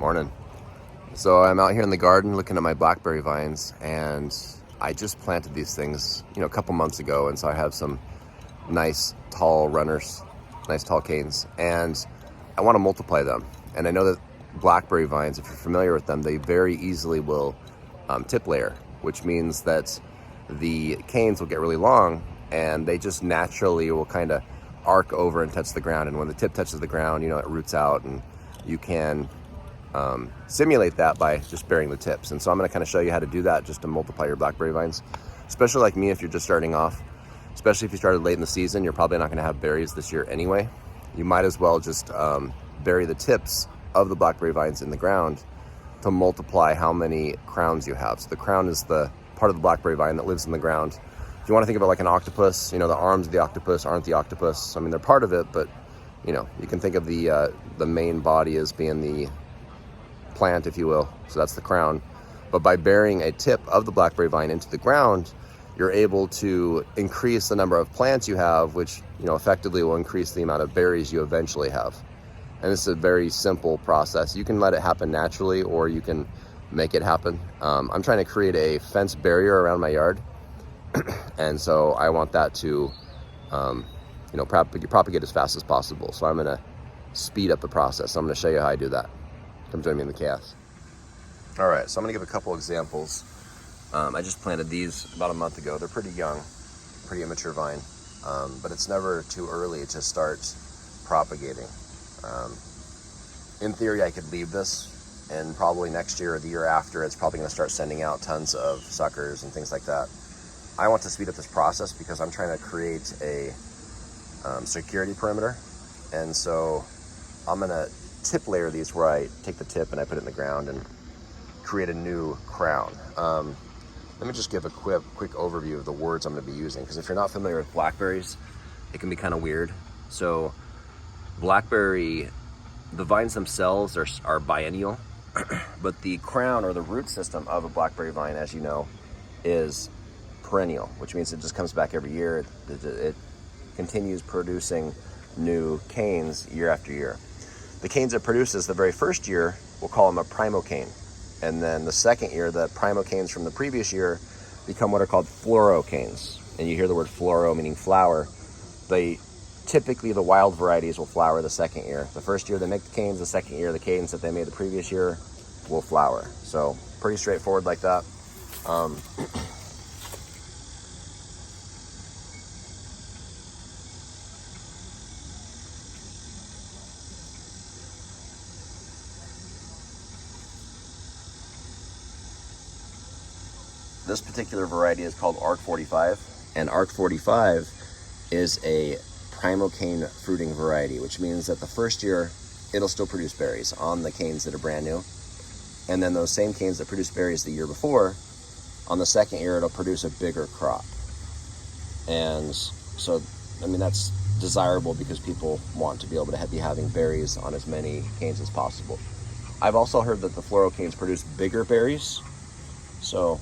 Morning. So I'm out here in the garden looking at my blackberry vines, and I just planted these things, a couple months ago, and so I have some nice tall runners, nice tall canes, and I want to multiply them. And I know that blackberry vines, if you're familiar with them, they very easily will tip layer, which means that the canes will get really long and they just naturally will kind of arc over and touch the ground. And when the tip touches the ground, it roots out, and you can simulate that by just burying the tips. And so I'm going to kind of show you how to do that just to multiply your blackberry vines, especially like me if you're just starting off. Especially if you started late in the season, you're probably not going to have berries this year anyway. You might as well just bury the tips of the blackberry vines in the ground to multiply how many crowns you have. So the crown is the part of the blackberry vine that lives in the ground. If you want to think of it like an octopus, the arms of the octopus aren't the octopus. I mean, they're part of it, but you can think of the main body as being the plant, if you will. So that's the crown. But by burying a tip of the blackberry vine into the ground, you're able to increase the number of plants you have, which effectively will increase the amount of berries you eventually have. And this is a very simple process. You can let it happen naturally, or you can make it happen. I'm trying to create a fence barrier around my yard, and so I want that to propagate as fast as possible. So I'm going to speed up the process. I'm going to show you how I do that. Come join me in the chaos. All right, so I'm going to give a couple examples. I just planted these about a month ago. They're pretty young, pretty immature vine, but it's never too early to start propagating. In theory, I could leave this, and probably next year or the year after, it's probably going to start sending out tons of suckers and things like that. I want to speed up this process because I'm trying to create a security perimeter, and so I'm going to tip layer these where I take the tip and I put it in the ground and create a new crown. Let me just give a quick overview of the words I'm going to be using, because if you're not familiar with blackberries, it can be kind of weird. So blackberry, the vines themselves are biennial, but the crown or the root system of a blackberry vine, as you know, is perennial, which means it just comes back every year. It continues producing new canes year after year. The canes it produces the very first year, we'll call them a primocane. And then the second year, the primocanes from the previous year become what are called fluorocanes. And you hear the word fluoro, meaning flower. Typically, the wild varieties will flower the second year. The first year they make the canes, the second year the canes that they made the previous year will flower. So pretty straightforward like that. This particular variety is called ARC 45, and ARC 45 is a primocane fruiting variety, which means that the first year it'll still produce berries on the canes that are brand new, and then those same canes that produced berries the year before, on the second year it'll produce a bigger crop. And so, that's desirable because people want to be able to be having berries on as many canes as possible. I've also heard that the fluorocanes produce bigger berries, so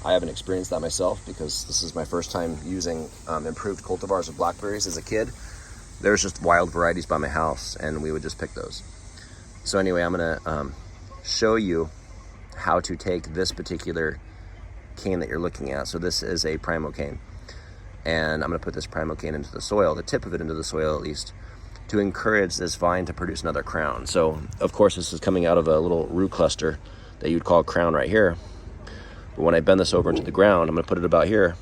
I haven't experienced that myself because this is my first time using improved cultivars of blackberries. As a kid, there's just wild varieties by my house, and we would just pick those. So anyway, I'm gonna show you how to take this particular cane that you're looking at. So this is a primocane, and I'm gonna put this primocane into the soil, the tip of it into the soil at least, to encourage this vine to produce another crown. So of course this is coming out of a little root cluster that you'd call a crown right here. But when I bend this over into the ground, I'm going to put it about here,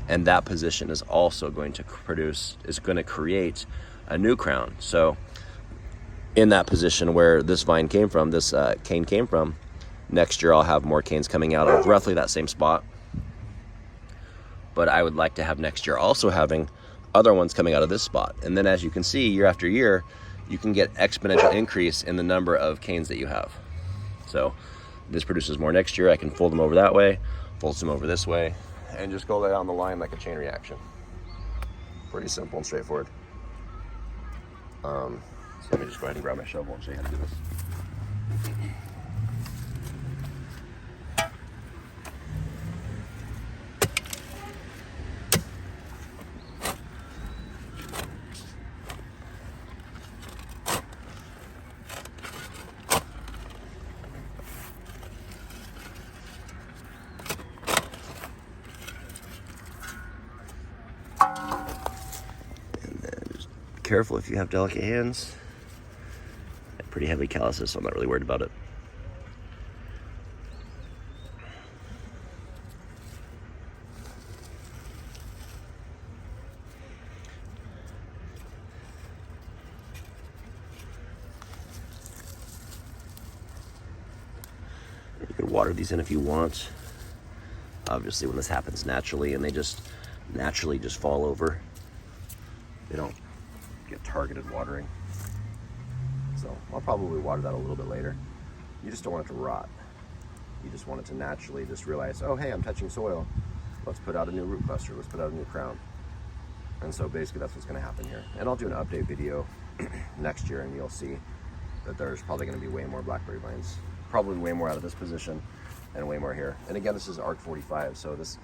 and that position is also going to create a new crown. So in that position where this vine came from, this cane came from, next year I'll have more canes coming out of roughly that same spot. But I would like to have next year also having other ones coming out of this spot. And then as you can see, year after year, you can get exponential increase in the number of canes that you have. So this produces more next year. I can fold them over that way, fold some over this way, and just go down the line like a chain reaction. Pretty simple and straightforward. So let me just go ahead and grab my shovel and show you how to do this. careful if you have delicate hands. I have pretty heavy calluses, so I'm not really worried about it. You can water these in if you want. Obviously, when this happens naturally and they just naturally just fall over, they don't get targeted watering. So I'll probably water that a little bit later. You just don't want it to rot. You just want it to naturally just realize, oh, hey, I'm touching soil. Let's put out a new root cluster. Let's put out a new crown. And so basically that's what's going to happen here. And I'll do an update video next year, and you'll see that there's probably going to be way more blackberry vines. Probably way more out of this position and way more here. And again, this is ARC 45, so this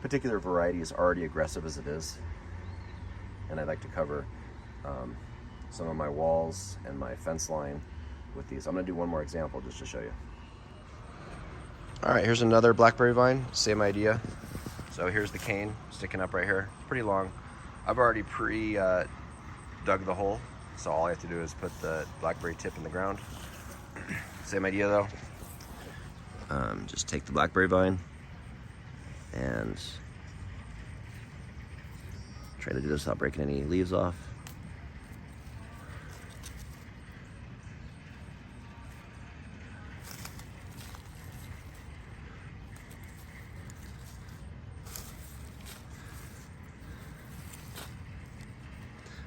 particular variety is already aggressive as it is. And I like to cover some of my walls and my fence line with these. I'm going to do one more example just to show you. All right, here's another blackberry vine, same idea. So here's the cane sticking up right here, pretty long. I've already dug the hole, so all I have to do is put the blackberry tip in the ground. Same idea though. Just take the blackberry vine and try to do this without breaking any leaves off.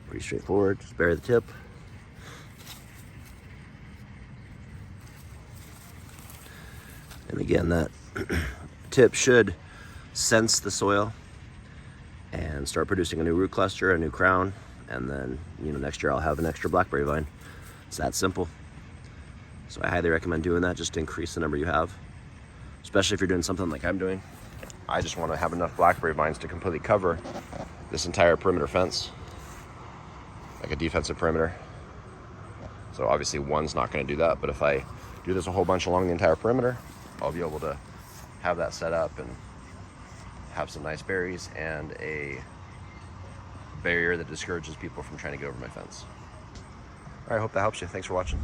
Pretty straightforward, just bury the tip. And again, that tip should sense the soil and start producing a new root cluster, a new crown, and then, you know, next year I'll have an extra blackberry vine. It's that simple. So I highly recommend doing that just to increase the number you have, especially if you're doing something like I'm doing. I just want to have enough blackberry vines to completely cover this entire perimeter fence, like a defensive perimeter. So obviously one's not going to do that, but if I do this a whole bunch along the entire perimeter, I'll be able to have that set up and have some nice berries and a barrier that discourages people from trying to get over my fence. All right, I hope that helps you. Thanks for watching.